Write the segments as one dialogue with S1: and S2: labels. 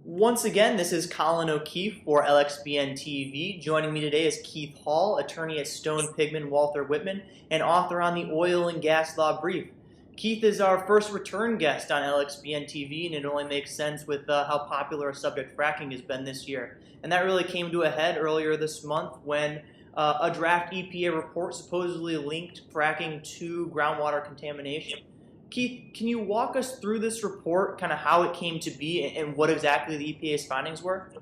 S1: Once again, this is Colin O'Keefe for LXBN TV. Joining me today is Keith Hall, attorney at Stone Pigman Walther Whitman, and author on the Oil and Gas Law Brief. Keith is our first return guest on LXBN TV, and it only makes sense with how popular a subject fracking has been this year. And that really came to a head earlier this month when a draft EPA report supposedly linked fracking to groundwater contamination. Keith, can you walk us through this report, kind of how it came to be and what exactly the EPA's findings were?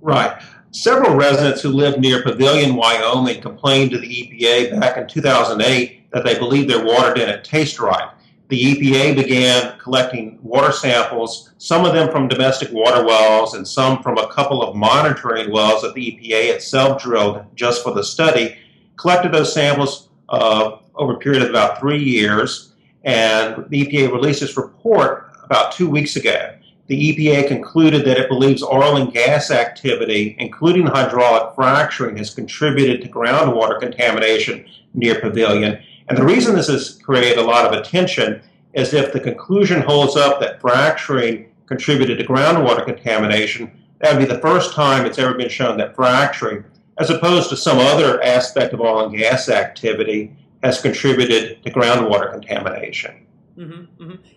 S2: Right. Several residents who live near Pavilion, Wyoming complained to the EPA back in 2008 that they believed their water didn't taste right. The EPA began collecting water samples, some of them from domestic water wells and some from a couple of monitoring wells that the EPA itself drilled just for the study, collected those samples over a period of about 3 years. And the EPA released this report about 2 weeks ago. The EPA concluded that it believes oil and gas activity, including hydraulic fracturing, has contributed to groundwater contamination near Pavilion. And the reason this has created a lot of attention is if the conclusion holds up that fracturing contributed to groundwater contamination, that would be the first time it's ever been shown that fracturing, as opposed to some other aspect of oil and gas activity, has contributed to groundwater contamination.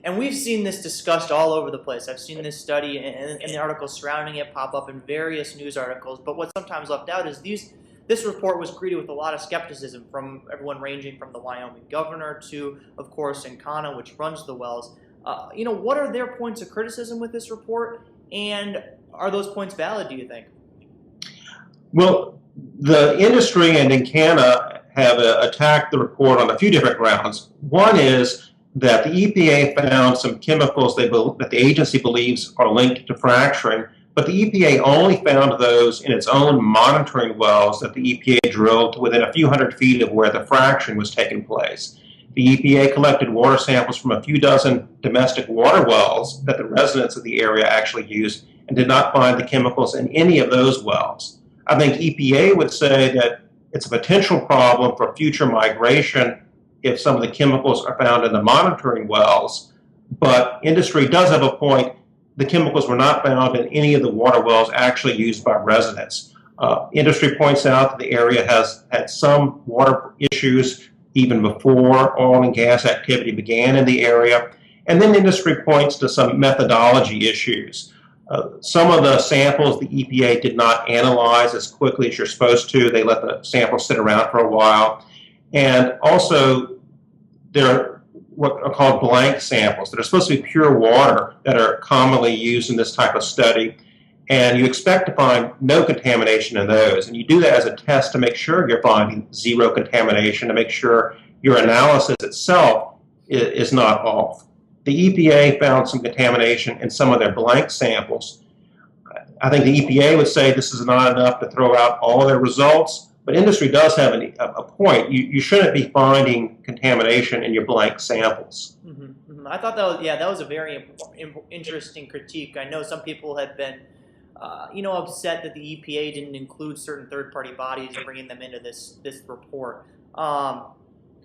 S1: And we've seen this discussed all over the place. I've seen this study and the articles surrounding it pop up in various news articles. But what's sometimes left out is this report was greeted with a lot of skepticism from everyone ranging from the Wyoming governor to, of course, Encana, which runs the wells. What are their points of criticism with this report? And are those points valid, do you think?
S2: Well, the industry and Encana have attacked the report on a few different grounds. One is that the EPA found some chemicals that the agency believes are linked to fracturing, but the EPA only found those in its own monitoring wells that the EPA drilled within a few hundred feet of where the fracturing was taking place. The EPA collected water samples from a few dozen domestic water wells that the residents of the area actually used and did not find the chemicals in any of those wells. I think EPA would say that it's a potential problem for future migration if some of the chemicals are found in the monitoring wells, but industry does have a point. The chemicals were not found in any of the water wells actually used by residents. Industry points out that the area has had some water issues even before oil and gas activity began in the area, and then industry points to some methodology issues. Some of the samples the EPA did not analyze as quickly as you're supposed to. They let the samples sit around for a while. And also, there are what are called blank samples that are supposed to be pure water that are commonly used in this type of study. And you expect to find no contamination in those. And you do that as a test to make sure you're finding zero contamination, to make sure your analysis itself is not off. The EPA found some contamination in some of their blank samples. I think the EPA would say this is not enough to throw out all their results, but industry does have a point. You shouldn't be finding contamination in your blank samples.
S1: I thought that was a very interesting critique. I know some people had been upset that the EPA didn't include certain third-party bodies and bringing them into this report.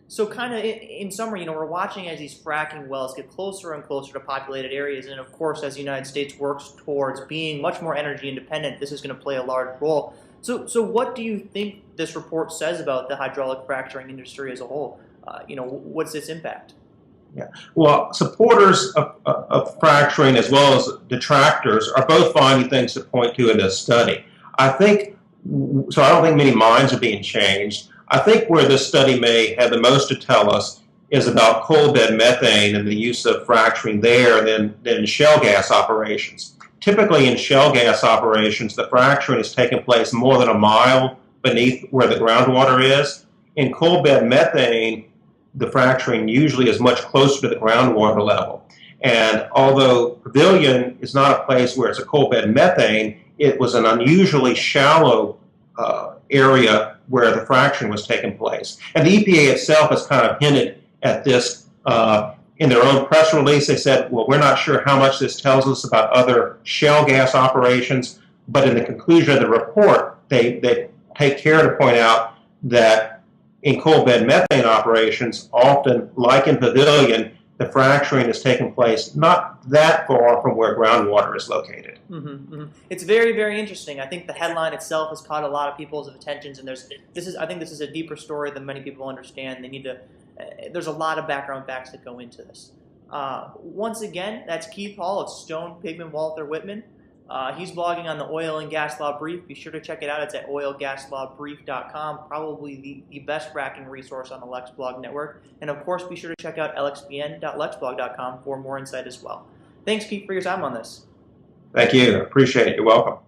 S1: So kind of in summary, we're watching as these fracking wells get closer and closer to populated areas. And of course, as the United States works towards being much more energy independent, this is going to play a large role. So what do you think this report says about the hydraulic fracturing industry as a whole? What's its impact?
S2: Yeah. Well, supporters of fracturing as well as detractors are both finding things to point to in this study. I don't think many minds are being changed. I think where this study may have the most to tell us is about coal bed methane and the use of fracturing there than shale gas operations. Typically in shale gas operations, the fracturing is taking place more than a mile beneath where the groundwater is. In coal bed methane, the fracturing usually is much closer to the groundwater level. And although Pavilion is not a place where it's a coal bed methane, it was an unusually shallow area where the fracturing was taking place. And the EPA itself has kind of hinted at this in their own press release. They said, well, we're not sure how much this tells us about other shale gas operations, but in the conclusion of the report, they take care to point out that in coal bed methane operations, often, like in Pavilion, the fracturing is taking place not that far from where groundwater is located.
S1: It's very, very interesting. I think the headline itself has caught a lot of people's attentions, and I think this is a deeper story than many people understand. They need to. There's a lot of background facts that go into this. Once again, that's Keith Hall of Stone Pigment Walther Whitman. He's blogging on the Oil and Gas Law Brief. Be sure to check it out. It's at oilgaslawbrief.com, probably the best fracking resource on the Lex Blog network. And of course, be sure to check out lxbn.lexblog.com for more insight as well. Thanks, Keith, for your time on this.
S2: Thank you. Appreciate it. You're welcome.